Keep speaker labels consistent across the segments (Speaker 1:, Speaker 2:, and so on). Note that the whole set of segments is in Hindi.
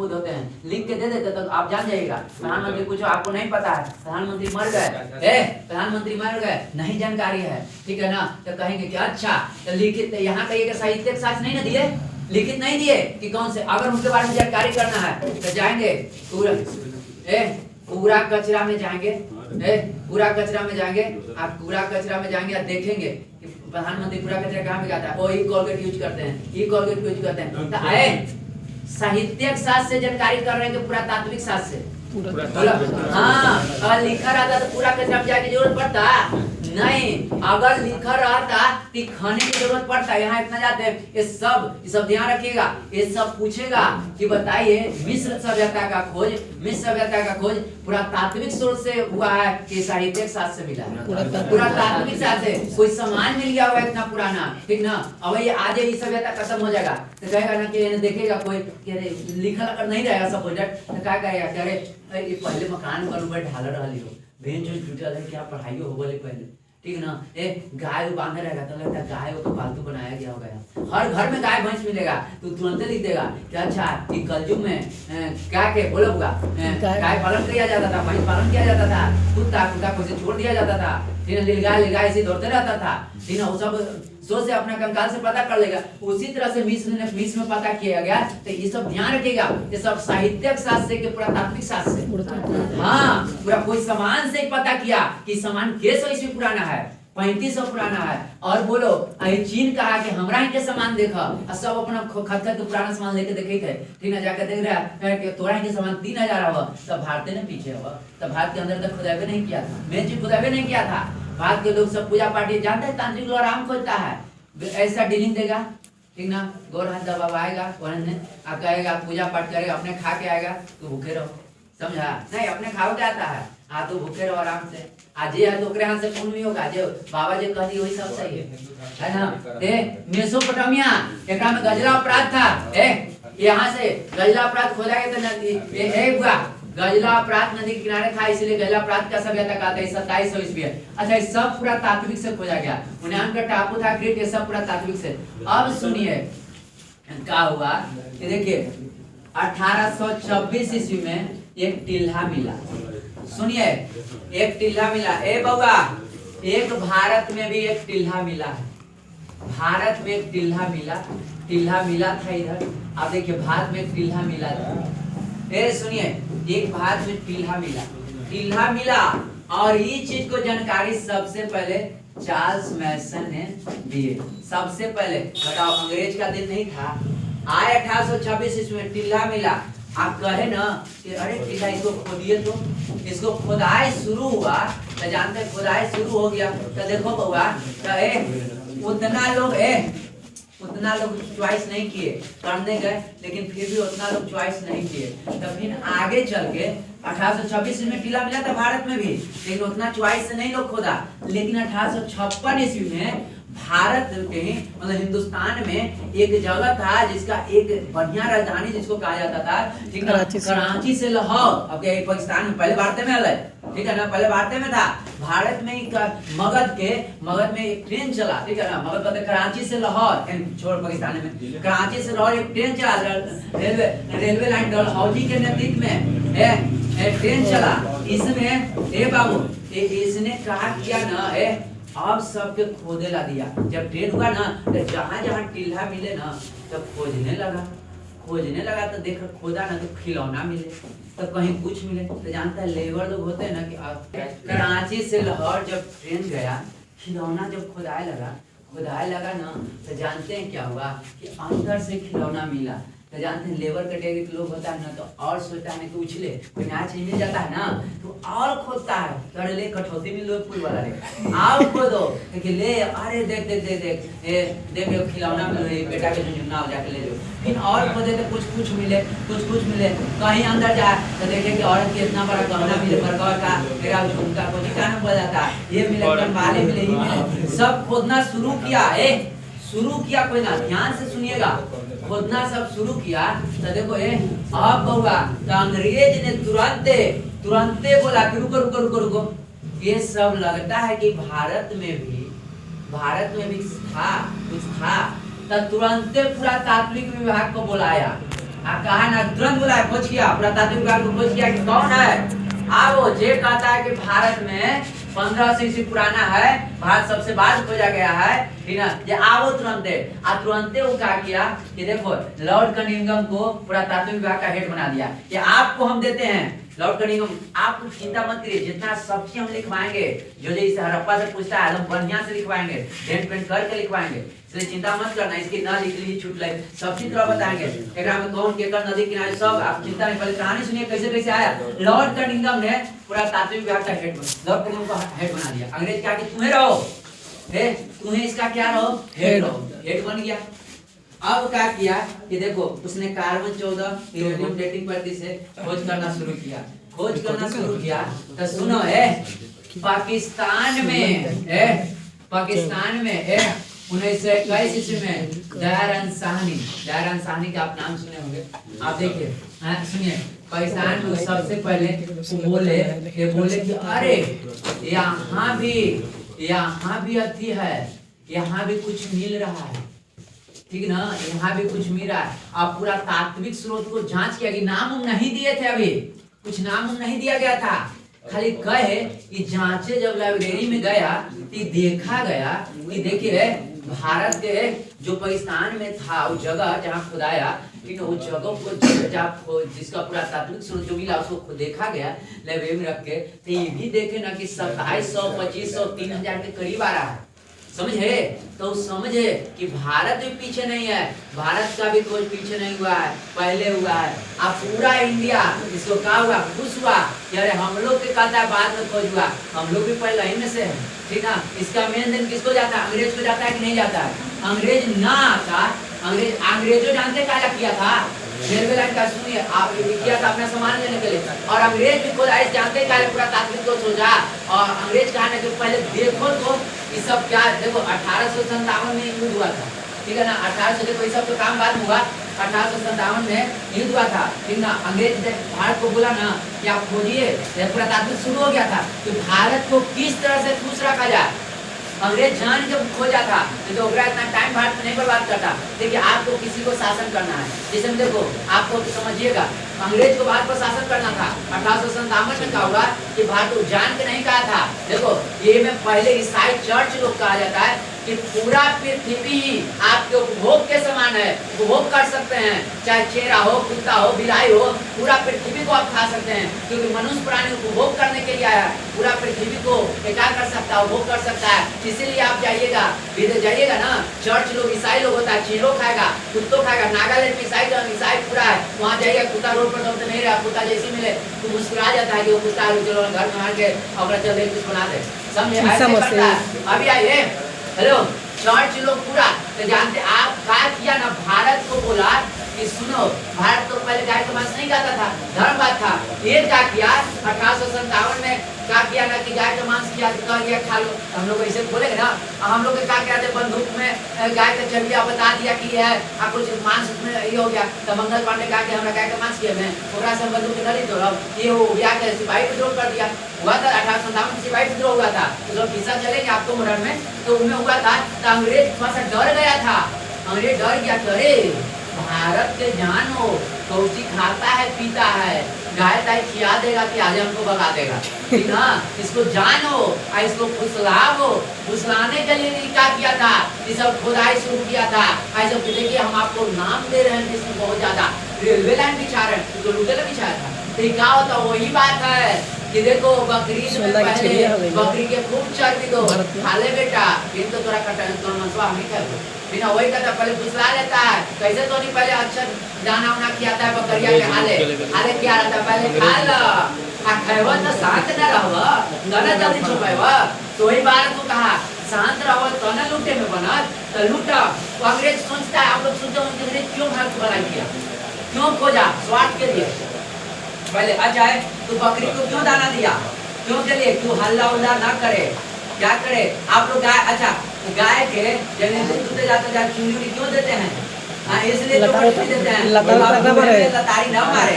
Speaker 1: कुमुद होते हैं, लिख के दे देते तो आप जान जाइएगा। प्रधानमंत्री पूछो आपको नहीं पता है, प्रधानमंत्री मर गए, प्रधानमंत्री मर गए, नहीं जानकारी है, ठीक है ना, तो कहेंगे कि अच्छा तो लिखित यहाँ कहिएगा साहित्यिक साक्ष्य नहीं ना दिए, लिखित नहीं दिए कि कौन से, अगर उनके बारे में जानकारी करना है तो जाएंगे पूरा कचरा में जाएंगे, पूरा कचरा में जाएंगे, आप पूरा कचरा में जाएंगे आप देखेंगे कि प्रधानमंत्री पूरा कचरा कहाँ पे जाता है, वो ई कोलगेट यूज करते हैं, ई कोलगेट यूज करते हैं। तो आए साहित्यिक शास्त्र से जानकारी कर रहे हैं कि पुरातात्विक शास्त्र से, हाँ अगर लिखा रहता तो पूरा कचरा में जाने की जरूरत पड़ता नहीं, अगर लिखा रहता तो खाने की जरूरत पड़ता। यहाँ इतना जाते हैं, ये सब ध्यान रखिएगा, ये सब पूछेगा कि बताइए मिस्र सभ्यता का खोज, मिस्र सभ्यता का खोज पुरातात्विक स्रोत से हुआ है कि साहित्यिक शास्त्र से मिला है? पुरातात्विक शास्त्र से कोई सामान मिल गया हुआ इतना पुराना, ठीक ना, अब ये आज ये सभ्यता खत्म हो जाएगा तो कहेगा ना कि देखेगा कोई लिखा अगर नहीं रहेगा सब तो क्या कहेगा कि अरे ये पहले मकान पर ऊपर ढाल रही हो, बेंच टूटल है, क्या पढ़ाई हो बोले पहले, ठीक ना, गाय बांधा रहेगा तो लगता है गाय को पालतू बनाया गया होगा, हर घर में गाय भैंस मिलेगा तो तुरंत लिख देगा कि अच्छा कि कलयुग में क्या के बोला होगा गाय पालन किया जाता था, भैंस पालन किया जाता था, कुत्ता को छोड़ दिया जाता था, ठीक है, नीलगाय ऐसे दौड़ते रहता था, ठीक है, वो सब सोच से अपना कंकाल से पता कर लेगा। उसी तरह से मिस्र में पता किया गया, तो ये सब ध्यान रखिएगा, ये सब साहित्यिक शास्त्र के पुरातात्विक शास्त्र से, हाँ पूरा कोई सामान से पता किया कि सामान 600 ईस्वी पुराना है, 3500 पुराना है, और बोलो चीन कहा कि हमरा ही के सामान देखा, सब अपना खत के पुराना सामान लेके देखे थे, ठीक है, जाकर देख रहा है तोरा ही के सामान 3000 हुआ, तब भारत ने पीछे हुआ, तब भारत के अंदर तक खुदाई नहीं किया था, मेन चीज खुदाई नहीं किया था। भारत के लोग सब पूजा पाठी जानते हैं, तांत्रिक लोग आराम खोजता है, ऐसा डीलिंग देगा, ठीक ना, गोर हाथ दबाएगा, आप कहेगा पूजा पाठ करेगा, अपने खा के आएगा तो भूखे रहो, समझा नहीं, अपने खाओ के आता है, हाँ तो भूखे रहो आराम से, आज ये है तो ओकरे हाथ से खून भी होगा, जो बाबा जी कह दी वही सब सही है ना। मेसोपोटामिया एकरा में गजला अपराध था, यहाँ से गजला अपराध खोजा गया तो हुआ गजला प्रात नदी के किनारे था, इसलिए गजला प्रात का सभ्यता कहते हैं, 2700 ईस्वी है। अच्छा ये सब पूरा तात्विक से खोजा गया, उन्नान का टापू था क्रीट, ये सब पूरा तात्विक से। अब सुनिए क्या हुआ कि देखिए 1826 ईस्वी में एक टिल्हा मिला, सुनिए एक टिल्हा मिला, बउआ एक भारत में भी एक टिल्हा मिला है, भारत में एक टिल्हा मिला था इधर। अब देखिए भारत में एक टिल्हा मिला था, सुनिए एक भारत में टिल्हा मिला और ये चीज को जानकारी सबसे पहले चार्ल्स मैसन ने दिए, सबसे पहले। बताओ अंग्रेज का दिन नहीं था, आए 1826 इसमें टिल्हा मिला, आप कहे ना कि अरे टिल्हा इसको खोदिए, तो इसको खोदाई शुरू हुआ तो जानते खोदाई शुरू हो गया तो देखो बउआ तो उतना लोग चॉइस नहीं किए, करने गए लेकिन फिर भी उतना लोग चॉइस नहीं किए, तो फिर आगे चल के 1826 में टिल्हा मिला था भारत में भी, लेकिन उतना चॉइस से नहीं लोग खोदा। लेकिन 1856 ईस्वी में भारत के मतलब हिंदुस्तान में एक जगह था जिसका एक बढ़िया राजधानी जिसको कहा जाता था, ठीक है, कराची से लाहौर, अब पाकिस्तान में पहले भारत में अलग, ठीक है ना, पहले भारत में था, भारत में मगध में एक ट्रेन चला, ठीक है ना, मगध कराची से लाहौर, छोड़ पाकिस्तान में, कराची से लाहौर एक ट्रेन चला, रेलवे लाइन डलहौजी के नेतृत्व में ट्रेन चला। इसमें बाबू इसने कहा किया ना अब सबके खोदे ला दिया, जब ट्रेन हुआ ना तो जहाँ जहाँ टिल्हा मिले ना तो खोजने लगा तो देख खोदा ना तो खिलौना मिले, तो कहीं कुछ मिले, तो जानता है लेबर लोग होते हैं ना कि कराची से लाहौर जब ट्रेन गया, खिलौना जब खोदाए लगा ना तो जानते हैं क्या हुआ कि अंदर से खिलौना मिला, तो जानते हैं लेबर कैटेगरी के लोग होता है ना तो और सोचता है कि उछले कोई नया चीज मिल जाता है ना तो और खोदता है, तो अरे ले कठौती मिल लो पुल वाला ले आओ खोदो, देखिए ले अरे देख देख देख देख देख खिलौना मिल रही बेटा के झुंझुना हो जाके ले लो, फिर और खोदे तो कुछ मिले, कहीं अंदर जाए तो देखे कि औरत की इतना बड़ा गहना मिले, बरगौर का मेरा झुमका को निकाल में जाता है, ये मिले कनवाले मिले, ये मिले, सब खोदना शुरू किया, कोई ना ध्यान से सुनिएगा, खोदना सब शुरू किया तो देखो अब बउआ तो अंग्रेज ने तुरंते बोला कि रुको, ये सब लगता है कि भारत में भी कुछ था तो तुरंते पूरा तात्विक विभाग को बुलाया, कहा ना, तुरंत बुलाया, खोज किया, पुरातात्विक विभाग को खोज किया कि कौन है। वो जे कहता है कि भारत में 1500 ईस्वी पुराना है, भारत सबसे बाद खोजा गया है, ठीक ना। ये आवो तुरंते वो क्या किया कि देखो लॉर्ड कनिंघम को पुरातात्विक विभाग का हेड बना दिया कि आपको हम देते हैं। लॉर्ड कनिंघम, आप चिंता मत करिए, जितना सब्जी हम लिखवाएंगे, जो इस हड़प्पा से पूछता है हम बढ़िया से लिखवाएंगे, डेट पेंट करके लिखवाएंगे, इसलिए चिंता मत करना। इसकी ना लिख ली छूट ले, सब चीज तरह बताएंगे, एकरा में कौन केकर नदी किनारे सब, आप चिंता नहीं। पहले कहानी सुनिए कैसे कैसे आया। लॉर्ड कनिंघम ने पुरातात्विक विभाग का हेड लॉर्ड कनिंघम को हेड बना दिया। अंग्रेज क्या कि तुम्हें रहो, तुम्हें इसका क्या रहो, हेड रहो, हेड बन गया। अब क्या किया कि देखो उसने कार्बन 14 यूरेनियम डेटिंग पद्धति से खोज करना शुरू किया। तो सुनो पाकिस्तान में 1921 ईस्वी में दयाराम साहनी का आप नाम सुने होंगे, आप देखिए, सुनिए। पाकिस्तान में सबसे पहले बोले कि अरे यहाँ भी अति है, यहाँ भी कुछ मिल रहा है, ठीक ना, यहाँ भी कुछ मिल रहा है। आप पूरा तात्विक स्रोत को जांच किया कि नाम नहीं दिए थे, अभी कुछ नाम नहीं दिया गया था, खाली कहे कि जांचे। जब लाइब्रेरी में गया तो देखा गया कि देखिए भारत के जो पाकिस्तान में था वो जगह जहाँ खुदाया, ठीक है, उस जगह को जिसका पूरा तात्विक स्रोत जो मिला उसको देखा गया लाइब्रेरी में रख के, तो ये भी देखे ना कि 2700, 2500, 3000 के करीब आ रहा है, समझे। तो समझे कि भारत भी पीछे नहीं है, भारत का भी खोज पीछे नहीं हुआ है, पहले हुआ है। अब पूरा इंडिया इसको क्या हुआ, खुश हुआ कि अरे हम लोग के कहता है बाद में खोज हुआ, हम लोग भी पहले ही में से है, ठीक ना। इसका मेन दिन किसको जाता है, अंग्रेज को जाता है कि नहीं जाता है। अंग्रेज ना आता, अंग्रेजों जानते क्या किया था, रेलवे लाइन का सुनिए, आप किया था अपना सामान लेने के लिए, और अंग्रेज भी खुद आए जानते क्या पूरा तात्विक को सोचा। और अंग्रेज कहा जो पहले देखो तो ये सब क्या, देखो 1857 में युद्ध हुआ था, ठीक है ना। 1800 देखो ये सब तो काम बाद हुआ, 1857 में युद्ध हुआ था, ठीक ना। अंग्रेज भारत को बोला ना कि आप खोजिए, पूरा तात्विक शुरू हो गया था कि भारत को किस तरह से खुश रखा जाए। अंग्रेज जान जब खोजा था तो इतना टाइम भारत में नहीं बर्बाद करता। देखिए आपको किसी को शासन करना है, जैसे देखो आपको तो समझिएगा, अंग्रेज को भारत पर शासन करना था। 1857 में क्या हुआ कि भारत को जान के नहीं कहा था, देखो ये में पहले ईसाई चर्च लोग कहा जाता है कि पूरा पृथ्वी आपके उपभोग के समान है, उपभोग कर सकते हैं, चाहे चेहरा हो, कुत्ता हो, बिलाई हो, पूरा पृथ्वी को आप खा सकते हैं, क्योंकि मनुष्य प्राणी उपभोग करने के लिए आया है, पूरा पृथ्वी को क्या कर सकता है, उपभोग कर सकता है। इसीलिए आप जाइएगा, विदेश जाइएगा ना, चर्च लोग ईसाई लोग होता है, चेहरों खाएगा, कुत्तों खाएगा। नागालैंड में ईसाई पूरा है, वहाँ जाइएगा, कुत्ता रोड पर तो नहीं रहा, कुत्ता जैसे मिले तो मुस्कुरा जाता है कि वो कुत्ता चलो घर में मार के और चल कुछ बना दे, समझे। अभी आइए, हेलो, चर्च लोग पूरा तो जानते। आप क्या किया ना, भारत को बोला कि सुनो, भारत तो पहले गाय का मांस नहीं खाता था, धर्म बात था। ये क्या किया 1857 में क्या किया ना कि गाय का मांस किया, कह गया खा लो। हम लोग ऐसे बोलेंगे ना, हम लोग क्या कहते हैं, बंदूक में गाय का चर्बिया बता दिया कि है कुछ मांस में ये हो गया, तो मंगल पांडे कहा कि हमारा गाय का मांस किया, मैं ओकरा से बंदूक नहीं तो ये हो गया, सिपाही विद्रोह कर दिया। हुआ था 1857 में सिपाही विद्रोह हुआ था, तो जब पीछा चलेंगे आपको मरण में, तो उनमें हुआ था। तो अंग्रेज थोड़ा सा डर गया था, अंग्रेज डर गया, करे भारत के जानो कौची खाता है पीता है, गाय ताई खिया देगा कि आज हमको भगा देगा, ठीक ना। इसको जानो, इसको फुसलाओ, फुसलाने के लिए क्या किया था, ये सब खुदाई शुरू किया था। ऐसा देखिए हम आपको नाम दे रहे हैं जिसमें बहुत ज्यादा रेलवे लाइन बिछा रहे हैं, तो लुटेरा बिछाया था। तो क्या होता, वही बात है कि देखो बकरीद में पहले बकरी के खूब चर्बी दो, खा ले बेटा, फिर तो थोड़ा कटा तो मनसवा नहीं खाओ, बिना वही कहता पहले फुसला लेता है। कैसे तो नहीं, पहले अच्छा दाना उना खिलाता है बकरिया के, हाले क्या रहता है, पहले खा लो, खाएबा तो शांत न रहबा, ना जल्दी छुपाएबा। तो वही बात को कहा शांत रहो तो ना लूटे में बनत, तो लूटा। तो अंग्रेज सोचता है, आप लोग सोचते हो अंग्रेज क्यों भारत को बनाई किया, क्यों खोजा, स्वार्थ के लिए। पहले आ जाए तो बकरी को क्यों दाना दिया, क्यों के लिए, क्यों हल्ला उल्ला ना करे, क्या करे। आप लोग गाय, अच्छा गाय के जब दूध जाते चूड़ी क्यों देते हैं, हाँ, इसलिए तो पट्टी देते हैं लतारी न मारे,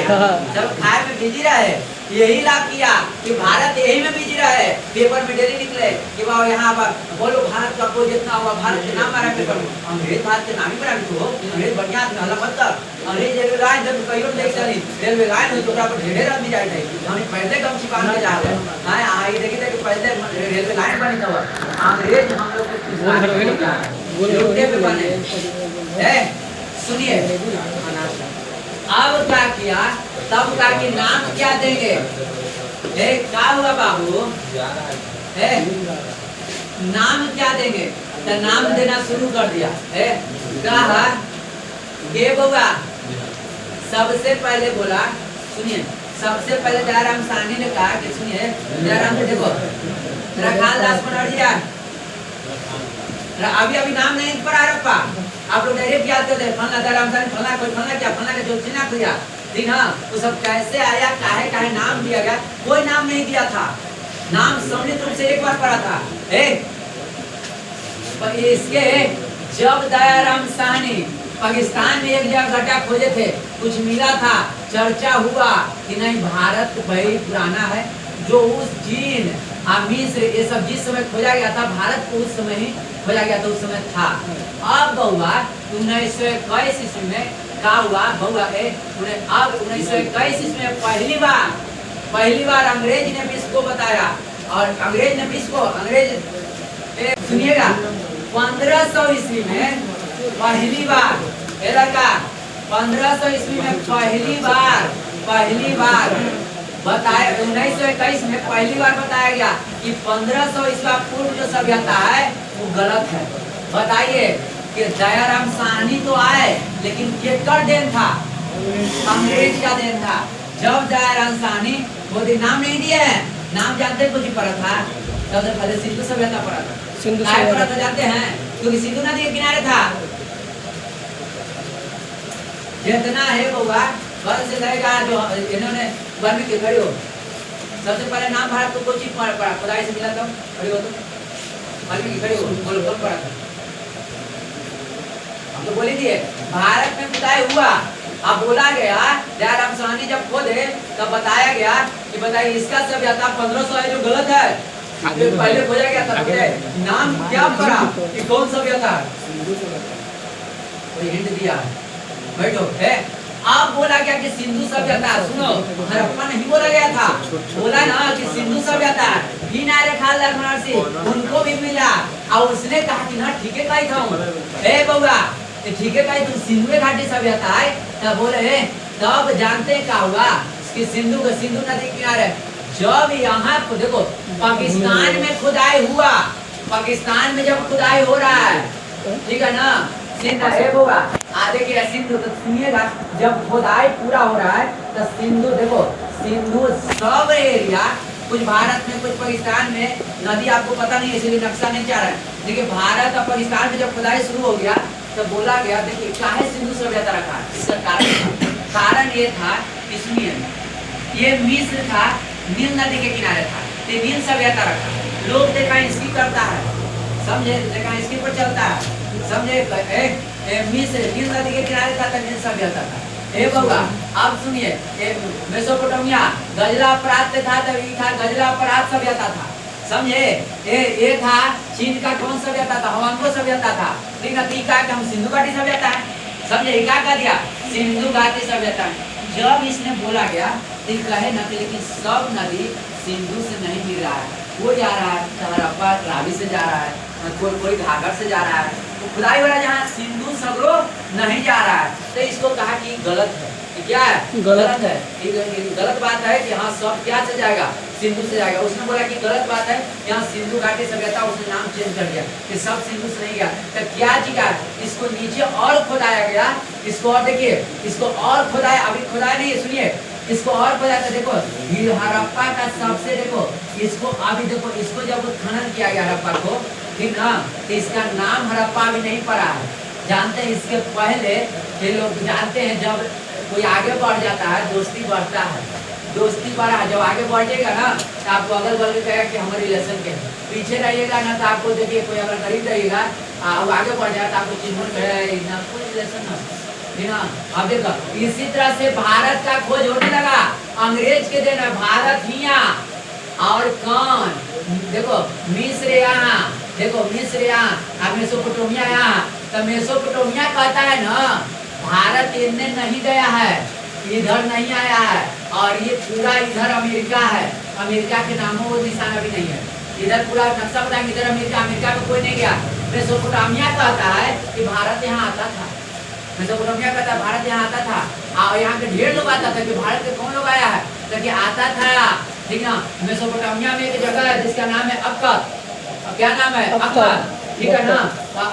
Speaker 1: जब खाए में बिजी रहे। यही लाभ किया कि भारत यही में बिजी रहे। पेपर में डेली निकले कि वाह यहाँ बोलो भारत का कोई जितना हुआ, भारत के नाम मारा पेपर में। अंग्रेज भारत के नाम ही बना हो, अंग्रेज बढ़िया हल्ला मत कर। अंग्रेज रेलवे लाइन जब कहीं देख चली रेलवे लाइन हुई तो पर ढेर आदमी जाए थे, हम पहले कम छिपान के जा रहे हैं। हाँ ये देखिए कि पहले रेलवे लाइन बनी था, अंग्रेज हम लोग के बने। सुनिए अब क्या किया, तब का कि नाम क्या देंगे। क्या हुआ बाबू, नाम क्या देंगे, तो नाम देना शुरू कर दिया। कहा ये बउआ सबसे पहले बोला, सुनिए सबसे पहले दयाराम साहनी ने कहा कि सुनिए दयाराम जी देखो रखाल दास बनर्जी अभी अभी नाम नहीं पर हड़प्पा, आप लोग डायरेक्ट याद करते हैं फलना दयाराम साहनी फलना कोई फलना क्या फलना के जो चिन्ह खुजा दिन, वो सब कैसे आया, काहे काहे नाम दिया गया, कोई नाम नहीं दिया था। नाम सम्मिलित रूप से एक बार पढ़ा था। इसके जब दयाराम साहनी पाकिस्तान में एक जगह गड्ढा खोजे थे, कुछ मिला था, चर्चा हुआ कि नहीं भारत भाई पुराना है, जो उस चीन मिस्र ये सब जिस समय खोजा गया था, भारत को उस समय ही खोजा गया था, उस समय था। अब बउआ 1921 ईस्वी में क्या हुआ बउआ, अब 1921 ईस्वी में पहली बार अंग्रेज ने विश्व को बताया, और अंग्रेज ने विश्व को, अंग्रेज सुनिएगा 1500 ईस्वी में पहली बार, लड़का 1500 ईस्वी में पहली बार बताया, 1921 में पहली बार बताया गया कि 1500 ईस्वी पूर्व जो सभ्यता है वो गलत है। बताइए कि दयाराम साहनी तो आए, लेकिन केकर देन था, अंग्रेज का देन था। जब दयाराम साहनी वो नाम नहीं दिए हैं, नाम जानते कुछ पड़ा था, सबसे पहले सिंधु सभ्यता पड़ा था, पड़ा था जानते हैं, क्योंकि सिंधु नदी के किनारे था। जितना है बउआ बल से रहेगा, जो इन्होंने वन में खड़ी हो, सबसे पहले नाम भारत को कोई चीज पड़ा, खुदाई से मिला था, खड़ी हो तो वन में खड़ी हो, बोलो कौन पड़ा था, हम तो बोली दिए भारत में खुदाई हुआ। अब बोला गया दयाराम साहनी जब खोदे तब बताया गया कि बताइए इसका सभ्यता 1500 है जो गलत है, पहले खोजा गया था, नाम क्या पड़ा कि कौन सभ्यता, कोई हिंट दिया बैठो है। अब बोला गया कि सिंधु सभ्यता, सुनो हड़प्पा नहीं बोला गया था, बोला ना कि सिंधु सभ्यता, उनको भी मिला, और उसने कहा कि ना ठीक है कही था बउआ ठीक है कही तुम सिंधु घाटी सभ्यता है, तब बोले तब जानते क्या हुआ कि सिंधु नदी किनारे जब यहाँ देखो पाकिस्तान में खुदाई हुआ, पाकिस्तान में जब खुदाई हो रहा है, ठीक है ना, सिंधु देखिए सिंधु तो सुनिएगा, जब खुदाई पूरा हो रहा है तो सिंधु देखो, सिंधु सब एरिया, कुछ भारत में कुछ पाकिस्तान में, नदी आपको पता नहीं इसलिए नक्शा नहीं चाह रहा है। देखिए भारत और पाकिस्तान में जब खुदाई शुरू हो गया तो बोला गया देखिए काहे सिंधु सभ्यता रखा, इसका कारण ये था, इसमें ये मिस्र था, नील नदी के किनारे था, तो नील सभ्यता रखा, लोग देखा इसकी करता है, समझे, देखा इसके पर चलता है, समझे, मिस्र नील नदी के किनारे था तो नील सभ्यता था। बउआ अब सुनिए, मेसोपोटामिया गजला अपराध था, तब ये था गजला अपराध सभ्यता था, समझे, ये था चीन का कौन सभ्यता था, हवांगो सभ्यता था, लेकिन हम सिंधु घाटी सभ्यता है, समझे, क्या कर दिया सिंधु घाटी सभ्यता। जब इसने बोला गया तो कहे न, लेकिन सब नदी सिंधु से नहीं मिल रहा है, वो जा रहा है हड़प्पा रावी से जा रहा है, कोई घाघर से जा रहा है, तो खुदाई हो रहा है जहाँ सिंधु सगरो नहीं जा रहा है, तो इसको कहा कि गलत है, क्या है गलत है, गलत बात है कि यहाँ सब क्या से जाएगा, सिंधु से जाएगा। उसने बोला कि गलत बात है, यहाँ सिंधु घाटी सभ्यता, उसने नाम चेंज कर दिया कि सब सिंधु से नहीं गया, तो क्या जीगा, इसको नीचे और खोदाया गया, इसको और देखिए, इसको और खोदाया, अभी खोदाया नहीं है, सुनिए, इसको और खोदाया तो देखो हड़प्पा का सबसे देखो, इसको अभी देखो, इसको जब खनन किया गया हड़प्पा को, ठीक ना, तो इसका नाम हड़प्पा भी नहीं पड़ा है, जानते हैं इसके पहले ये लोग जानते हैं, जब कोई आगे बढ़ जाता है दोस्ती बढ़ता है, दोस्ती बढ़ा, जब आगे बढ़ जाएगा ना तो आपको अगल बगल कहेगा कि हमारे रिलेशन के, पीछे रहिएगा ना तो आपको देखिए कोई अगर गरीब रहिएगा अब आगे बढ़ जाए तो आपको चीज ना कोई रिलेशन ना। अब देखो इसी तरह से भारत का खोज होने लगा, अंग्रेज के दिन भारत हिया और कौन देखो मिस्र यहाँ, देखो मिस्र यहाँ और मेसोपोटामिया यहाँ। तो मेसोपोटामिया कहता है ना भारत इनने नहीं गया है, इधर नहीं आया है, और ये पूरा इधर अमेरिका है, अमेरिका के नामों वो निशान अभी नहीं है, इधर पूरा नक्शा बताएंगे इधर अमेरिका, अमेरिका में कोई नहीं गया। मेसोपोटामिया कहता है कि भारत यहाँ आता था, मेसोपोटामिया कहता है भारत यहाँ आता था, और यहाँ के ढेर लोग आता था कि भारत के कौन लोग आया है, तो कि आता था, ठीक ना। मेसोपोटामिया में एक जगह है जिसका नाम है अक्कद, क्या नाम है अक्कद, ठीक है ना।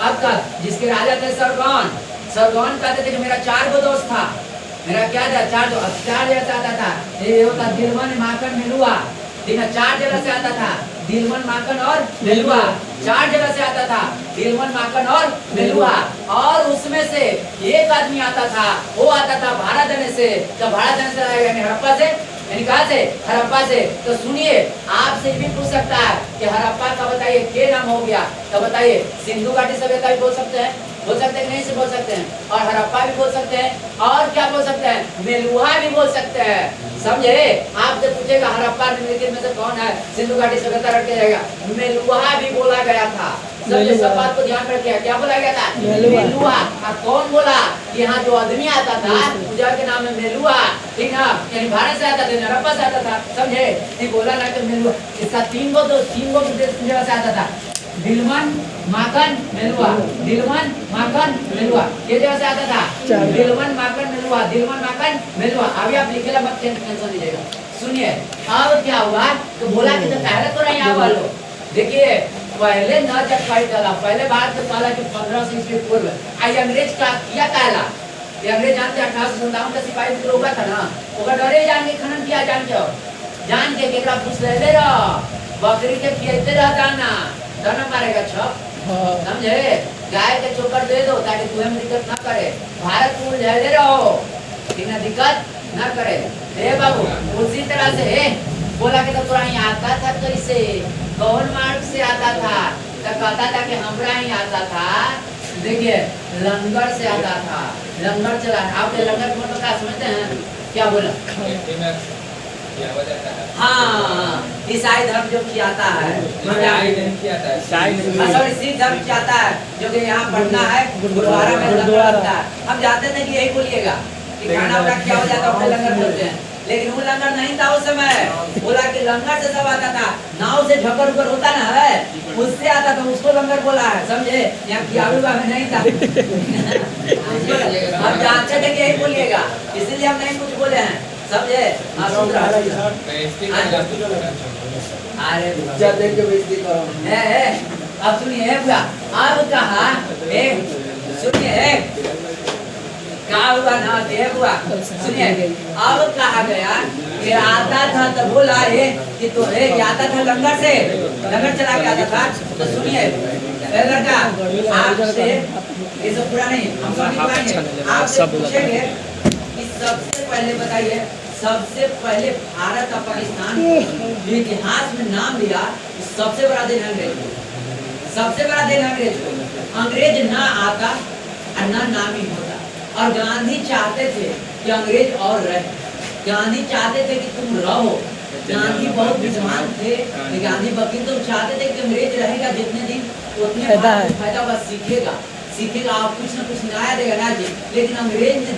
Speaker 1: अक्कद जिसके राजा थे सरगौन, सरगौन कहते थे कि मेरा 4 गो दोस्त था, मेरा क्या था 4 जगह आता था, ये होता दिलमन माखन मिलुआ, ठीक है 4 जगह से आता था, दिलमन माखन और मिलुआ, 4 जगह से आता था, दिलमन माखन और मिलुआ। और उसमें से एक आदमी आता था, वो आता था भारत देने से, तो भारत देने से आएगा हड़प्पा से, यानी कहाँ से हड़प्पा से। तो सुनिए आपसे भी पूछ सकता है कि हड़प्पा का बताइए क्या नाम हो गया, तो बताइए सिंधु घाटी सभ्यता भी बोल सकते हैं, बोल सकते हैं नहीं से बोल सकते हैं, और हड़प्पा भी बोल सकते हैं, और क्या बोल सकते हैं मेलुहा भी बोल सकते हैं, समझे। आपसे पूछेगा हड़प्पा निम्नलिखित में से कौन है, सिंधु घाटी सभ्यता रख के जाएगा, मेलुहा भी बोला गया था। समझे, सब बात को ध्यान रखिए, क्या बोला गया था मेलुहा। और कौन बोला, यहाँ जो आदमी आता था पूजा के नाम है मेलुहा, ठीक ना, यानी भारत से आता था, हड़प्पा से आता था, समझे। नहीं बोला ना तो मेलुहा, इसका 3 गो जगह से आता था, दिलमन माखन मेलुआ, दिलमन माखन मेलुआ, ये जगह से आता था, दिलमन माखन मेलुआ, दिलमन माखन मेलुआ। अभी आप लिखेला मत, टेंशन लीजिएगा। सुनिए अब क्या हुआ, तो बोला कि तो पहले तो नहीं आया वालों, देखिए पहले न जब फाइट डाला, पहले बात तो कहला कि 1500 ईस्वी पूर्व आई अंग्रेज का किया कहला, ये अंग्रेज जानते 1857 का सिपाही विद्रोह हुआ था ना, ओकर डरे जान के खनन किया, जान के केकरा पूछ ले रहा, बकरी के खियाते रह जाना, दाना मारेगा छप, समझे। गाय के चोकर दे दो ताकि तुम्हें दिक्कत ना करे, भारत को उलझाते रहो, ठीक ना, दिक्कत ना करे। हे बाबू उसी तरह से बोला कि तो तोरा यहाँ आता था कैसे, कौन मार्ग से आता था, तो कहता था कि हमरा ही आता था, देखिए लंगर से आता था, लंगर चला। आप लंगर को क्या समझते हैं, क्या बोला, हाँ ईसाई धर्म जो खियाता है, सिख धर्म खियाता है, जो कि यहाँ पढ़ना है गुरुद्वारा में लंगर लगता है। हम जाते थे कि यही बोलिएगा कि खाना वाना क्या हो जाता है, लंगर बोलते हैं, लेकिन वो लंगर नहीं था उस समय। बोला कि लंगर से सब आता था, नाव से झकर उकर होता ना है, उससे आता था, उसको लंगर बोला है, समझे। यहाँ खियावी में नहीं था। हम जानते थे कि यही बोलिएगा, इसीलिए हम नहीं कुछ बोले हैं, समझे। अरे अब सुनिए, अब कहा सुनिए क्या हुआ ना, हुआ सुनिए। अब कहा गया कि आता था तो बोला है कि तो आता था लंगर से, लंगर चला के आता था। तो सुनिए लड़का आपसे ये सब पूरा नहीं, हम सब आपसे पूछेंगे कि सबसे पहले बताइए, सबसे पहले भारत और पाकिस्तान जो इतिहास में नाम लिया, सबसे बड़ा दिन अंग्रेज, सबसे बड़ा दिन अंग्रेज। अंग्रेज ना आता और ना नामी होता, और गांधी चाहते थे कि अंग्रेज और रहे, गांधी चाहते थे कि तुम रहो। गांधी बहुत विद्वान थे, गांधी वकील तो चाहते थे कि अंग्रेज रहेगा जितने दिन उतने फायदा बस सीखेगा, आप कुछ ना कुछ नया देगा ना जी। लेकिन अंग्रेज ने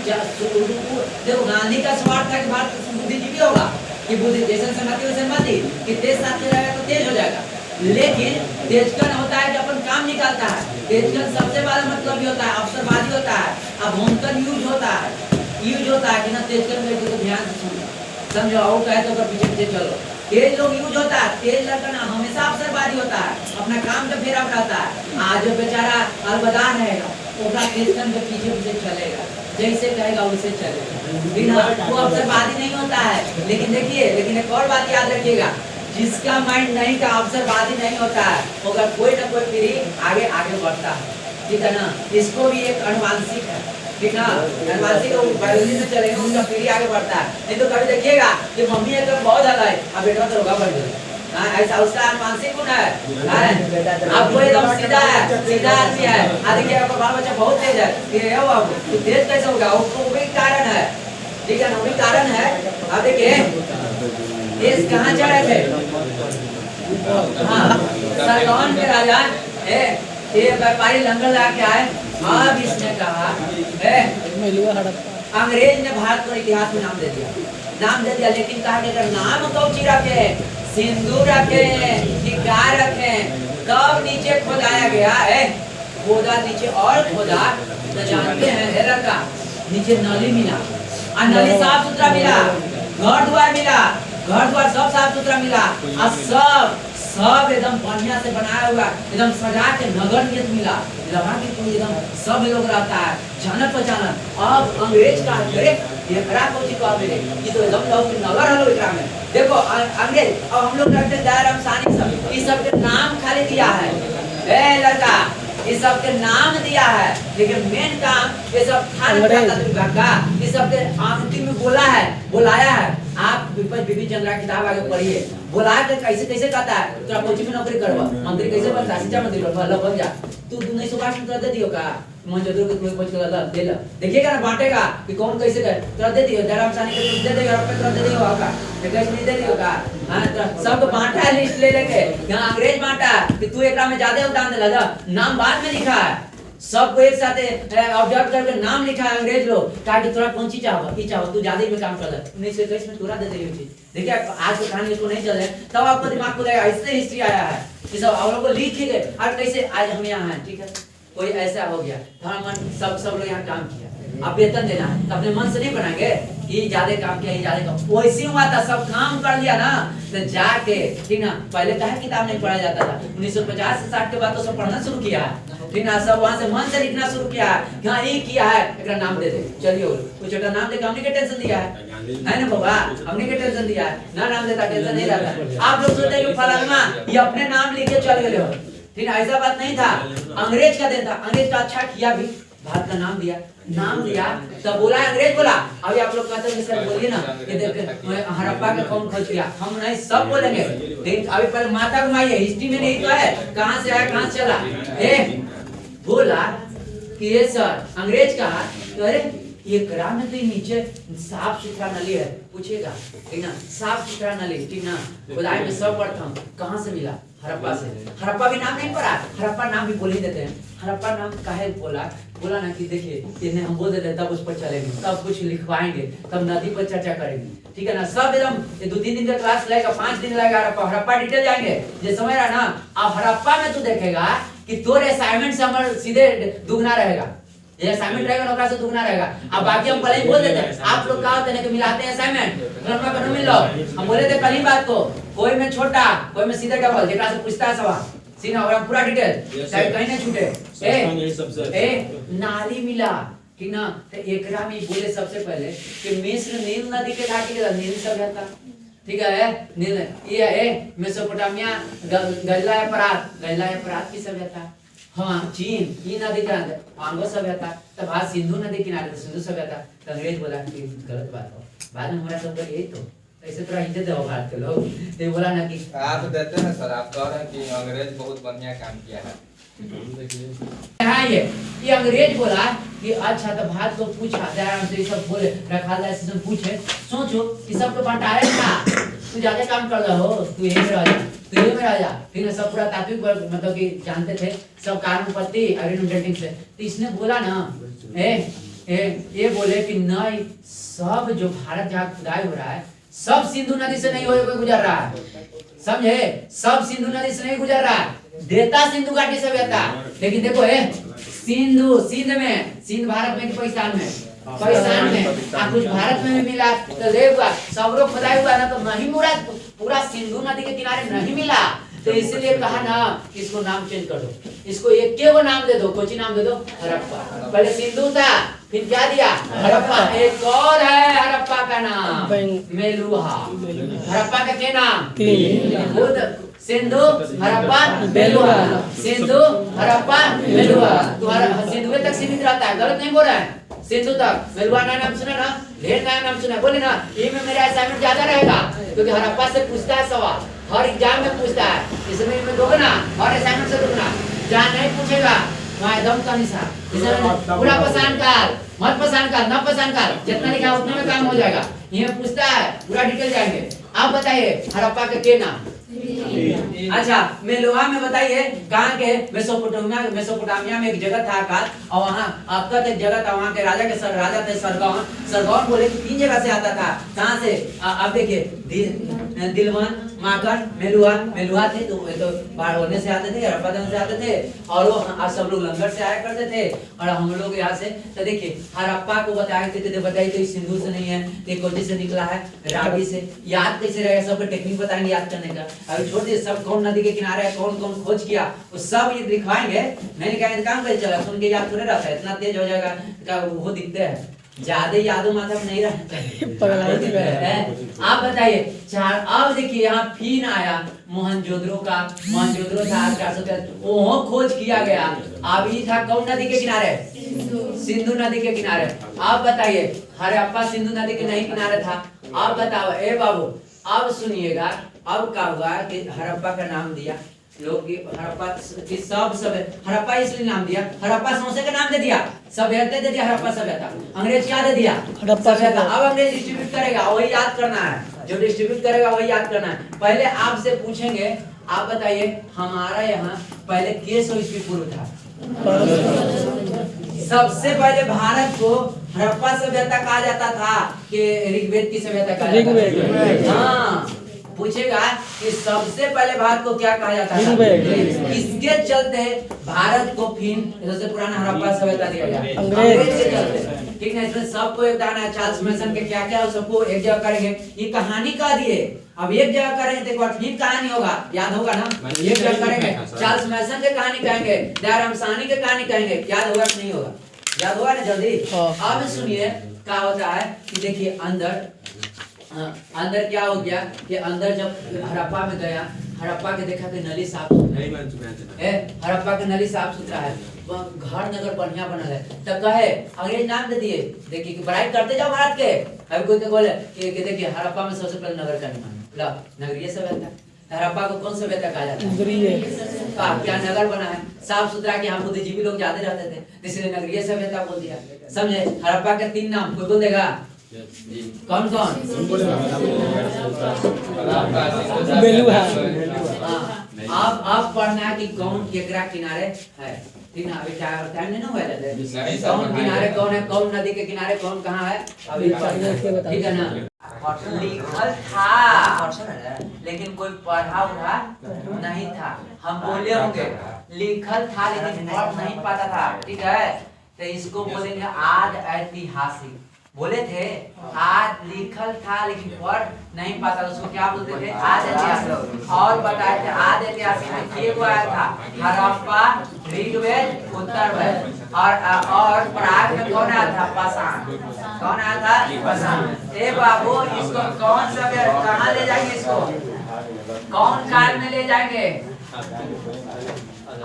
Speaker 1: देखो गांधी का स्वार्थ था कि भारत बुद्धिजीवी होगा, कि बुद्धि जैसे संगति वैसे मति, कि तेज साथ में रहेगा तो तेज हो जाएगा। लेकिन तेजकन होता है कि अपन काम निकालता है, तेजकन सबसे बड़ा मतलब ही होता है अवसरवादी होता है। अब होमकन यूज होता है कि ना तेजकन में तो ध्यान से सुनो, समझो, और कहे तो पीछे पीछे चलो। तेज लोग यूज होता है, तेज लड़का हमेशा अवसरवादी होता है, अपना काम का फेरा उठाता है। आज बेचारा अलबदा रहेगा, ओकरा तेजकन के पीछे पीछे चलेगा, जैसे कहेगा वैसे चलेगा, बिना वो अवसरवादी नहीं होता है। लेकिन देखिए, लेकिन एक और बात याद रखिएगा, जिसका माइंड नहीं का अवसरवादी नहीं होता है, अगर कोई ना कोई पीढ़ी आगे आगे बढ़ता है, ठीक है ना। इसको भी एक अनुवांशिक है, ठीक ना, अनुवांशिक बायोलॉजी में चलेगा, उसका पीढ़ी आगे बढ़ता है। नहीं तो कभी देखिएगा कि मम्मी एकदम बहुत ज्यादा है, अब बेटा तो होगा बढ़ जाए, ऐसा उसका मानसिक गुण है। आपको एकदम सीधा है, सीधा आदमी है। देखिए आपका बाल बच्चा बहुत तेज है, ये हो आप तेज कैसे होगा? वो भी कारण है, ठीक है ना, वो भी कारण है। अब देखिए ये कहाँ चढ़े थे? हाँ, सरगौन के राजा ये व्यापारी लंगर ला के आए। अब इसने कहा अंग्रेज ने भारत को इतिहास में नाम दे दिया, लेकिन कहा कि अगर नाम कौची रखे, सिंदूर रखे कि क्या रखे, कब नीचे खोदाया गया है, खोदा नीचे और खोदा तो जानते हैं लड़का, नीचे नली मिला और नली साफ सुथरा मिला, घर द्वार मिला, घर द्वार सब साफ सुथरा मिला और सब एकदम बढ़िया से बनाया हुआ, एकदम सजा के नगर नियत मिला, लगा कि तू एकदम सब लोग रहता है जानत पहचानत। अब अंग्रेज का अरे ये खराब कोची को आवे ये तो एकदम लोग नगर हलो एकरा में देखो अंग्रेज। अब हम लोग रखते दायराम सानी सब इस सब के नाम खाली दिया है, ए लड़का इस सब के नाम दिया है, लेकिन मेन काम ये सब खान का इस सब के अंतिम में बुलाया है। आप बिपिन चंद्रा किताब आगे पढ़िए, बुला के कैसे कैसे कहता है तो कोची में नौकरी करवा, मंत्री कैसे बनता, शिक्षा मंत्री बन जा तू 1962 में दे दियो का मंजूर के तुम्हें कुछ दे ला, देखिएगा ना बांटेगा कि कौन कैसे कर तुरंत दे दियो, जयराम सानी के दे देगा रुपए तुरंत दे दियो होगा, कैसे नहीं दे दियो का। हां तो सब बांटा लिस्ट ले लेके यहां अंग्रेज बांटा कि तू एकरा में ज्यादा उठान दे ला, नाम बाद में लिखा है, सबको एक साथ ऑब्जर्व करके नाम लिखा है अंग्रेज लोग ताकि थोड़ा कौन चीज चाहो तू ज्यादा में काम कर ले 1921 में तुरंत दे दियो चीज। देखिए आज की कहानी इसको नहीं चल रहे तब आपको दिमाग खुलेगा, इससे हिस्ट्री आया है, ये सब आप लोग को लिख ही गए और कैसे आज हम यहाँ हैं, ठीक है कोई ऐसा हो गया हमारा मन सब लोग यहाँ काम किया, अब वेतन देना है तो अपने मन से नहीं बनाएंगे कि ज्यादा काम किया, ज्यादा काम वैसे हुआ था, सब काम कर लिया ना तो जाके ठीक ना। पहले कहा किताब नहीं पढ़ा जाता था, 1950 से 60 के बाद तो सब पढ़ना शुरू किया ठीक ना, सब वहां से मन से लिखना शुरू किया कि हाँ ये किया है एक नाम दे दे, चलिए कोई छोटा नाम देकर हमने क्या टेंशन दिया है ना बाबा, हमने क्या टेंशन दिया है ना, नाम देता टेंशन नहीं रहता। आप लोग सोचते हैं फलाना ये अपने नाम लिख के चल गए हो, ठीक है ऐसा बात नहीं था, अंग्रेज का दिन था, अंग्रेज का अच्छा किया भी, भारत का नाम दिया तब बोला अंग्रेज बोला। अभी आप लोग कहते हैं सर बोलिए ना कि देखिए हड़प्पा का कौन खोज किया, हम नहीं सब बोलेंगे, लेकिन अभी पहले माथा घुमाइए, हिस्ट्री में नहीं तो है कहां से आया कहां से चला। बोला कि ये सर अंग्रेज कहा तो अरे ये करा में तो नीचे साफ सुथरा नली है, पूछेगा ठीक ना, साफ सुथरा नली ठीक ना, खुदाई में सब प्रथम कहां से मिला, हड़प्पा से। हड़प्पा भी नाम नहीं पड़ा, हड़प्पा नाम भी बोल ही देते हैं, हड़प्पा नाम काहे बोला ना कि देखिए इन्हें हम बोल देते हैं तब उस पर चलेंगे, तब कुछ लिखवाएंगे, तब नदी पर चर्चा करेंगे, ठीक है ना। सब एकदम ये 2-3 दिन का क्लास लगेगा, 5 दिन लगेगा, हड़प्पा डिटेल जाएंगे ये समझ रहा ना। अब हड़प्पा में तू देखेगा कि तोरे असाइनमेंट से हमारे सीधे दुगना रहेगा, ये असाइनमेंट रहेगा नौकरा से दुगना रहेगा। अब बाकी हम पहले ही बोल देते हैं, आप लोग क्या होते हैं कि मिलाते हैं असाइनमेंट, नौकरा को मिल लो, हम बोले थे कल ही बात को, कोई में छोटा कोई में सीधे डबल, जेकरा से पूछता है सवाल सीना और पूरा डिटेल शायद कहीं नहीं छूटे। नारी मिला ठीक ना, तो एकरा में बोले सबसे पहले कि मिस्र नील नदी के घाटी के नील सभ्यता ठीक है, नील ये है मेसोपोटामिया गैला परात की सभ्यता, हाँ चीन ये नदी के अंदर आंगो सभ्यता, तब आज सिंधु नदी किनारे सिंधु सभ्यता। तो अंग्रेज बोला कि गलत बात हो, बाद में हमारा सब यही तो ऐसे तरह इज्जत दो भारत के लोग, तो बोला ना कि
Speaker 2: आप देते हैं सर, आप कह रहे हैं कि अंग्रेज बहुत बढ़िया काम किया है।
Speaker 1: हाँ ये अंग्रेज बोला कि अच्छा तो भारत को पूछा दयाराम से सब बोले रखा जाए से पूछे, सोचो कि सबको बंटाया था, तू ज्यादा काम कर रहा हो, तू यही में रह जा, तू यही में रह जा, फिर सब पूरा तात्विक मतलब कि जानते थे सब कानून पत्ती अरिनोडेटिंग से। तो इसने बोला ना ये बोले कि नहीं सब जो भारत जहाँ खुदाई हो रहा है सब सिंधु नदी से नहीं होकर गुजर रहा है, समझे, सब सिंधु नदी से नहीं गुजर रहा है, देता सिंधु घाटी सभ्यता। लेकिन देखो सिंध भारत में कि पाकिस्तान में कुछ भारत में भी मिला तो देखा सब लोग खुदाई हुआ ना, तो नहीं पूरा सिंधु नदी के किनारे नहीं मिला, तो इसलिए कहा ना इसको नाम चेंज कर दो, इसको एक के वो नाम दे दो, कोची नाम दे दो हड़प्पा। पहले सिंधु था फिर क्या दिया हड़प्पा, एक और है हड़प्पा का नाम मेलुहा, हड़प्पा का क्या नाम सिंधु हड़प्पा मेलुहा, सिंधु हड़प्पा मेलुहा, तुम्हारा सिंधु तक सीमित रहता है, गलत नहीं बोल रहा है, सिंधु तक। मेलुहा नया नाम सुना ना, ढेर नया नाम सुना, बोले ना ये में मेरा असाइनमेंट ज्यादा रहेगा क्योंकि हड़प्पा से पूछता है सवाल, हर एग्जाम में पूछता है, इसमें में दोगुना और असाइनमेंट से दोगुना। जहाँ नहीं पूछेगा वहाँ एकदम का निशा। इसमें पूरा पहचान कर, मत पहचान कर, न पहचान कर, जितना लिखा है उतना में काम हो जाएगा। ये पूछता है, पूरा डिटेल जाएंगे। आप बताइए हड़प्पा के नाम। अच्छा मेलुहा में बताइए कहाँ के? मेसोपोटामिया में एक जगह था आकाश, और वहाँ आपका एक जगह था, वहाँ के राजा के राजा थे सरगौन। सरगौन बोले कि 3 जगह से आता था। कहाँ से? अब देखिए दिलवन, माकन, मेलुहा थे तो बाढ़ होने से आते थे, हड़प्पा से आते थे, और वो सब लोग लंगर से आया करते थे, और हम लोग यहाँ से। तो देखिए हड़प्पा को बताए थे, बताइए तो सिंधु से नहीं है, ये कोची से निकला है, रावी से। याद कैसे रहेगा? सबको टेक्निक बताएंगे याद करने का। अभी छोड़ दीजिए, सब कौन नदी के किनारे है, कौन कौन खोज किया, वो सब ये दिखवाएंगे। नहीं दिखाएंगे तो काम कैसे चला? सुन के याद थोड़े रहता है, इतना तेज हो जाएगा वो दिखते हैं। ज्यादा यादों माथा में नहीं रहता है। आप बताइए चार। अब देखिए यहाँ फिर आया मोहनजोदड़ो का। मोहनजोदड़ो था 400, वो खोज किया गया। अभी था कौन नदी के किनारे? सिंधु नदी के किनारे। आप बताइए हड़प्पा सिंधु नदी के नहीं किनारे था। आप बताओ ए बाबू, अब सुनिएगा। अब क्या हुआ कि हड़प्पा का नाम दिया लोग, हड़प्पा की सब हड़प्पा इसलिए नाम दिया, हड़प्पा सौंसे का नाम दे दिया, सभ्यता दे दिया, हड़प्पा सभ्यता। अंग्रेज क्या दे दिया? सभ्यता। अब अंग्रेज डिस्ट्रीब्यूट करेगा, वही याद करना है, जो डिस्ट्रीब्यूट करेगा वही याद करना है। पहले आपसे पूछेंगे, आप बताइए हमारा यहाँ पहले के सौ ईस्वी पूर्व था। सबसे पहले भारत को हड़प्पा सभ्यता कहा जाता था कि ऋग्वेद की सभ्यता कहा जाता था? हाँ, पूछेगा कि सबसे पहले भारत को क्या कहा जाता था? किसके चलते भारत को फिर सबसे पुराना हड़प्पा सभ्यता दिया गया? अंग्रेज के चलते। ठीक है, इसमें सबको योगदान है। चार्ल्स मैसन के क्या क्या सबको एक जगह करेंगे। ये कहानी कह दिए, अब एक जगह करेंगे तो एक बार फिर कहानी होगा, याद होगा ना? एक जगह करेंगे, चार्ल्स मैसन के कहानी कहेंगे, दयाराम साहनी के कहानी कहेंगे, याद होगा कि नहीं होगा? याद होगा ना जल्दी? अब सुनिए क्या होता है कि देखिए अंदर क्या हो गया कि अंदर जब हड़प्पा में गया, हड़प्पा के देखा कि नली साफ है, हड़प्पा के नली साफ सुथरा है, घर नगर बढ़िया बनल है, तब कहे अंग्रेज नाम दे दिए। देखिए बड़ाई करते जाओ भारत के। अभी कोई बोले कि देखिए हड़प्पा में सबसे पहले नगर का निर्माण, ला नगरीय सभ्यता। हड़प्पा को कौन सभ्यता कहा जाता है? क्या नगर बना है साफ सुथरा, कि यहाँ बुद्धिजीवी लोग ज्यादा रहते थे, इसलिए नगरीय सभ्यता बोल दिया। समझे? हड़प्पा के 3 नाम कोई बोल देगा? कौन कौन? अब पढ़ना है कि कौन केकरा किनारे है। ठीक ना? अभी टाइम नहीं ना हुआ है, कौन किनारे कौन है, कौन नदी के किनारे कौन कहाँ है, अभी ठीक है ना? लिखल था लेकिन कोई पढ़ा उढ़ा नहीं था। हम बोले होंगे लिखल था लेकिन पढ़ नहीं पाता था। ठीक है, तो इसको बोलेंगे आद ऐतिहासिक। बोले थे आज लिखल था लेकिन पढ़ नहीं पाता, उसको क्या बोलते थे? आज ऐतिहासिक। और बताए थे आज ऐतिहासिक में ये आया था हड़प्पा, ऋग्वेद, उत्तरवेद, और प्राग में कौन आया था? पाषाण। कौन आया था? पाषाण। ए बाबू, इसको कौन सा कहाँ ले जाएंगे? इसको कौन काल में ले जाएंगे?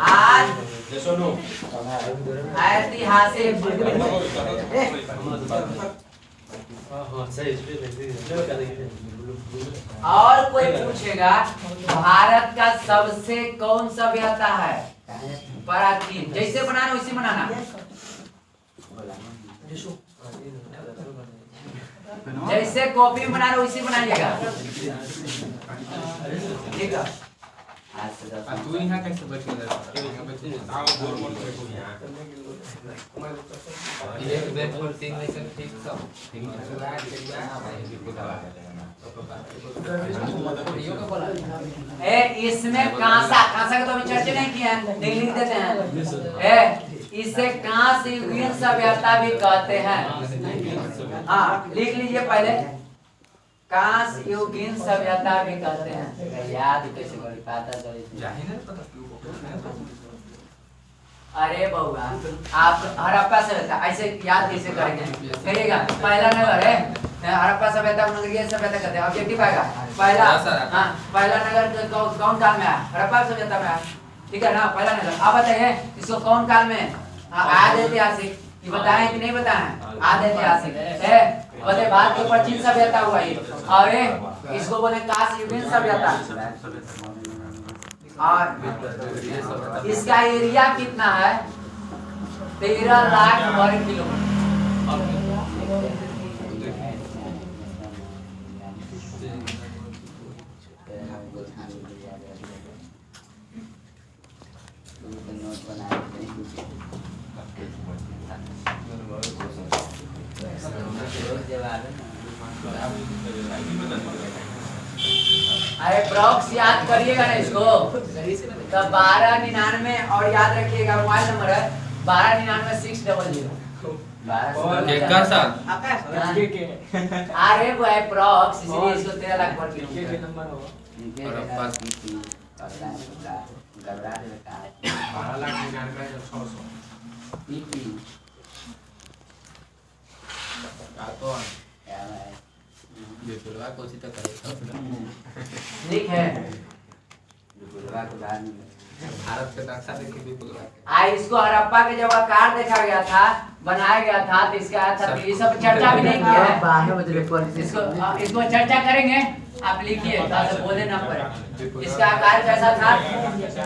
Speaker 1: आज ऐतिहासिक। और कोई पूछेगा भारत का सबसे कौन सभ्यता है प्राचीन? जैसे बनाना वैसे बनाना, जैसे कॉपी में बनाना वैसे बनाइएगा। ठीक है,
Speaker 2: तू यहाँ कैसे बैठे?
Speaker 1: इसमें कांसा का तो अभी चर्चा नहीं किया है, लिख देते हैं। इसे कांस युगीन सभ्यता भी कहते हैं। हाँ लिख लीजिए पहले, कांस युगीन सभ्यता भी कहते हैं। याद कैसे करी पाता चले? अरे बउआ, आप हड़प्पा सभ्यता ऐसे याद कैसे करेंगे? करिएगा पहला नगर है हड़प्पा सभ्यता, नगरीय सभ्यता कहते हैं। ऑब्जेक्टिव आएगा पहला। हाँ, पहला नगर कौन काल में आया? हड़प्पा सभ्यता में आया। ठीक है ना? पहला नगर। आप बताइए इसको कौन काल में? आद ऐतिहासिक। ये बताएं कि नहीं बताएं? आद ऐतिहासिक है। बाद की प्राचीन सभ्यता हुआ ये। और इसको बोले काश युगीन सभ्यता। और इसका एरिया कितना है? 13 लाख वर्ग किलोमीटर। अरे प्रॉक्स याद करिएगा ना इसको, तो 1299 और याद रखिएगा मोबाइल नंबर है 1299 600। अरे वो है प्रॉक्स, इसलिए इसको 13 लाख पर किलोमीटर। ठीक है,
Speaker 2: भारत के नक्शा देखिए विपुलवा के।
Speaker 1: इसको हड़प्पा के जब आकार देखा गया था, बनाया गया था, तो इसका था ये सब चर्चा भी नहीं किया है। इसको चर्चा करेंगे, आप लिखिए ताकि बोले ना पड़े। इसका आकार कैसा था?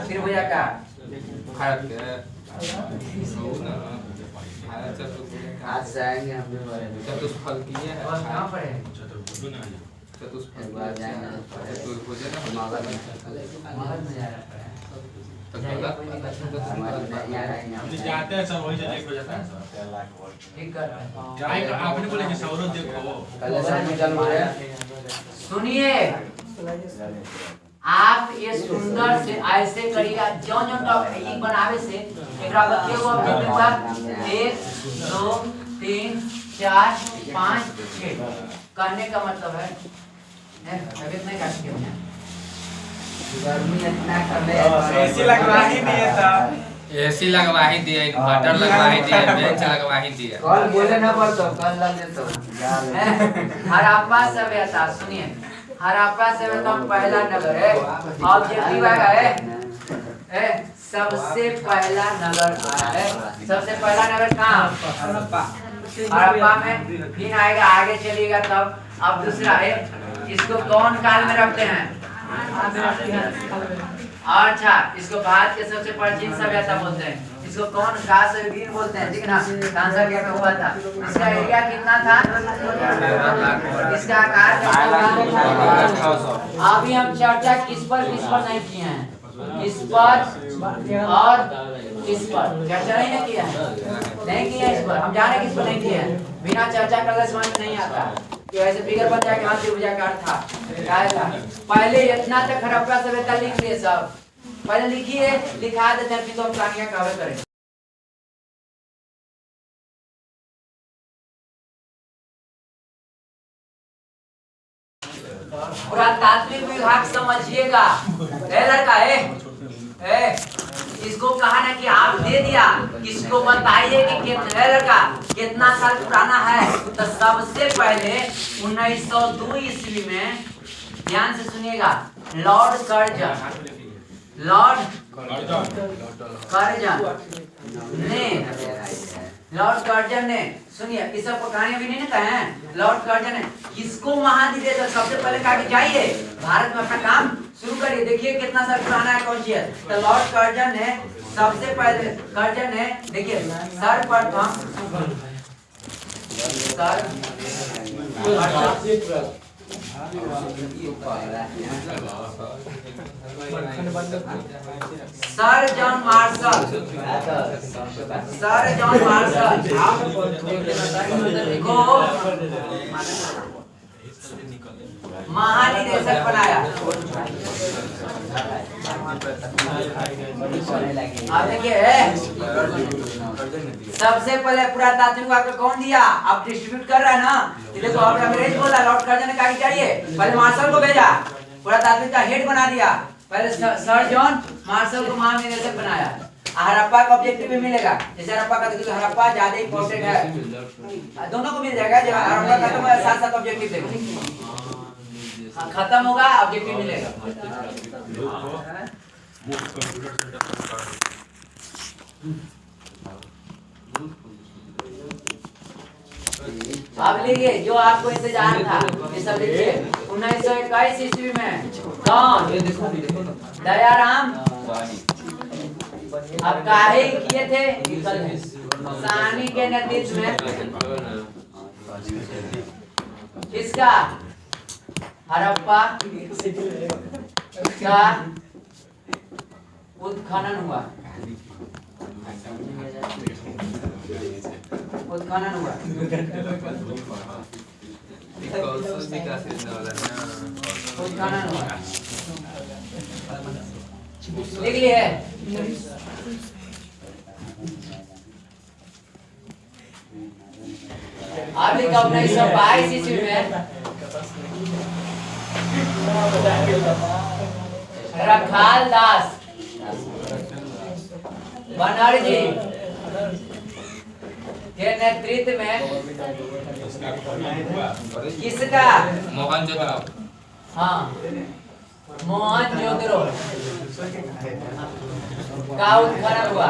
Speaker 1: त्रिभुजाकार।
Speaker 2: भारत के चतुष्फलकीय है।
Speaker 1: और कहाँ पर है?
Speaker 2: चतुष्फलकीय चतुर्भुज है ना।
Speaker 1: मगध में जा रहा है।
Speaker 2: तो
Speaker 3: जाते हैं सब वही से देख हो जाता है
Speaker 1: ठीक कर रहा है।
Speaker 3: जाएगा आपने बोले कि सौरभ देखो
Speaker 1: सुनिए, आप ये सुंदर से ऐसे करिएगा जो ये बनावे से एकरा बच्चे को कितना 1 2 3 4 5 6 करने का मतलब है तबियत नहीं काट के गर्मी इतना कर ले
Speaker 4: एसी लगवा ही दिए था।
Speaker 2: एसी लगवा ही दिए, इन्वर्टर लगवा ही दिए, बेंच लगवा ही दिए।
Speaker 1: कल बोले ना पर तो कल लग जेतो। हड़प्पा सभ्यता सुनिए, हड़प्पा सभ्यता पहला नगर है, ऑब्जेक्टिव है सबसे पहला नगर आया है। सबसे पहला नगर कहाँ? हड़प्पा में। फिर आएगा, आगे चलिएगा तब। अब दूसरा है, इसको कौन काल में रखते हैं? अच्छा, इसको भारत के सबसे प्राचीन सभ्यता बोलते हैं। इसको कौन काश युगीन बोलते हैं, ठीक है ना? आंसर क्या हुआ था? इसका एरिया कितना था? इसका आकार कैसा था? अभी हम चर्चा किस पर नहीं किए हैं, इस पर और इस पर चर्चा नहीं किया है, नहीं किया इस पर। हम जाने किस पर नहीं किए हैं, बिना चर्चा कर समझ नहीं आता कि ऐसे फिगर बन जाए कि हाँ त्रिभुजाकार था। क्या था? पहले इतना तक हड़प्पा सभ्यता लिख लिए सब, पहले लिखिए, लिखा देते हैं, फिर तो हम कहानियां कहावे करें। पुरातात्विक विभाग समझिएगा। लड़का इसको कहा ना कि आप दे दिया, किसको बताइए कि कितना लड़का कितना साल पुराना है। तो सबसे पहले 1902 ईस्वी में, ध्यान से सुनिएगा, लॉर्ड कर्जन ने सुनिए, इस सब कहानी भी नहीं कहे हैं। लॉर्ड कर्जन ने किसको महाद्वीप तो सबसे पहले कहा कि जाइए भारत में अपना काम शुरू करिए, देखिए कितना साल पुराना है, कौन सी है। तो लॉर्ड कर्जन ने सबसे पहले, कर्जन ने देखिए सर्वप्रथम सर जॉन मार्शल को महानिदेशक बनाया। अब देखिए सबसे पहले पुरातात्विक वाक्य कौन दिया? अब डिस्ट्रीब्यूट कर रहा है ना, देखो अब अंग्रेज बोला, लॉर्ड कर्जन ने कहा चाहिए, पहले मार्शल को भेजा, पुरातात्विक का हेड बना दिया। पहले सर जॉन मार्शल को महानिदेशक बनाया। हड़प्पा का ऑब्जेक्टिव भी मिलेगा, जैसे हड़प्पा का देखिए, हड़प्पा ज्यादा इंपॉर्टेंट है, दोनों को मिल जाएगा। जब हड़प्पा खत्म होगा साथ साथ ऑब्जेक्टिव देखो, खत्म होगा ऑब्जेक्टिव मिलेगा। अब लिखिए जो आपको इंतजार था, ये सब लिखिए। 1921 ईस्वी में कौन दयाराम अब काहे किए थे, साहनी के नेतृत्व में किसका हड़प्पा का उत्खनन हुआ, उत्खनन हुआ। उत्खनन हुआ, लिख लिए। अब लिखा 1922 ईस्वी में रखाल दास बनर्जी के नेतृत्व में किसका,
Speaker 2: मोहनजोदड़ो,
Speaker 1: हाँ मोहनजोदड़ो का उत्खनन हुआ।